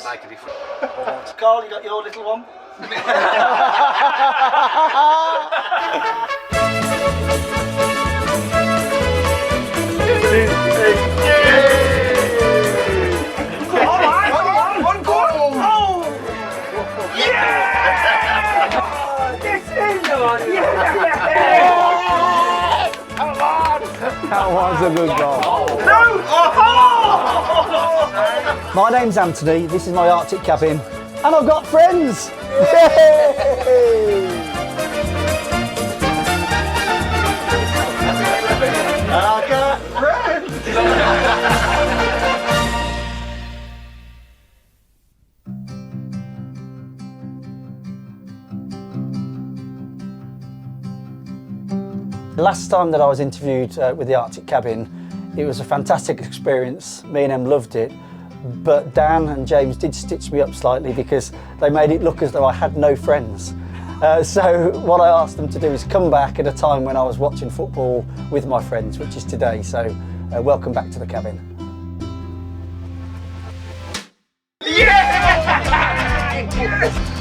yours. Carl, you got your little one. One goal. Oh! Yeah! This is the one. Come on! That was a good goal. No! My name's Anthony, this is my Arctic cabin, and I've got friends! Yay! I got friends! Last time that I was interviewed with the Arctic cabin, it was a fantastic experience. Me and Em loved it, but Dan and James did stitch me up slightly because they made it look as though I had no friends. So what I asked them to do is come back at a time when I was watching football with my friends, which is today. So welcome back to the cabin.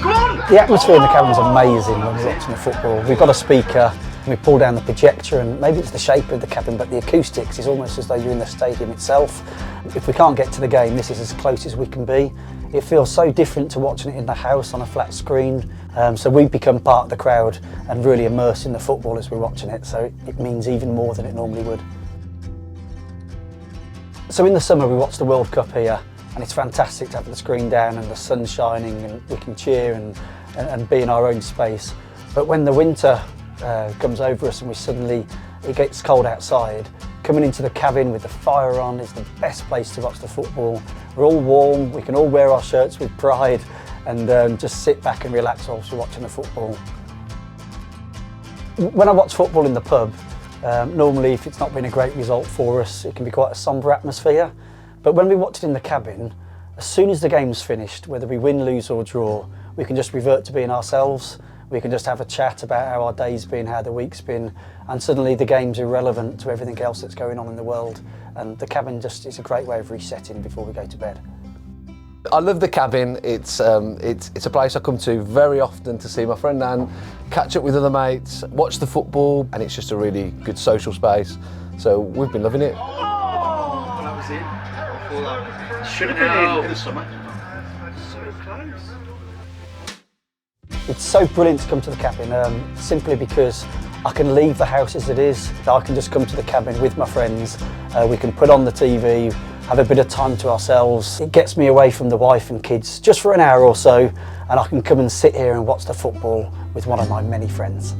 Come on! The atmosphere in the cabin is amazing when we're watching the football. We've got a speaker, and we pull down the projector, and maybe it's the shape of the cabin, but the acoustics is almost as though you're in the stadium itself. If we can't get to the game, this is as close as we can be. It feels so different to watching it in the house on a flat screen. So we become part of the crowd and really immerse in the football as we're watching it, so it means even more than it normally would. So in the summer we watch the World Cup here, and it's fantastic to have the screen down and the sun shining, and we can cheer and be in our own space. But when the winter comes over us and it gets cold outside, coming into the cabin with the fire on is the best place to watch the football. We're all warm, we can all wear our shirts with pride, and just sit back and relax whilst we're watching the football. When I watch football in the pub, normally if it's not been a great result for us, it can be quite a sombre atmosphere. But when we watch it in the cabin, as soon as the game's finished, whether we win, lose or draw, we can just revert to being ourselves. We can just have a chat about how our day's been, how the week's been, and suddenly the game's irrelevant to everything else that's going on in the world. And the cabin just is a great way of resetting before we go to bed. I love the cabin. It's a place I come to very often to see my friend Anne, catch up with other mates, watch the football, and it's just a really good social space. So we've been loving it. Oh, that was it. Should have been in the summer. So close. It's so brilliant to come to the cabin, simply because I can leave the house as it is. I can just come to the cabin with my friends. We can put on the TV, have a bit of time to ourselves. It gets me away from the wife and kids just for an hour or so, and I can come and sit here and watch the football with one of my many friends.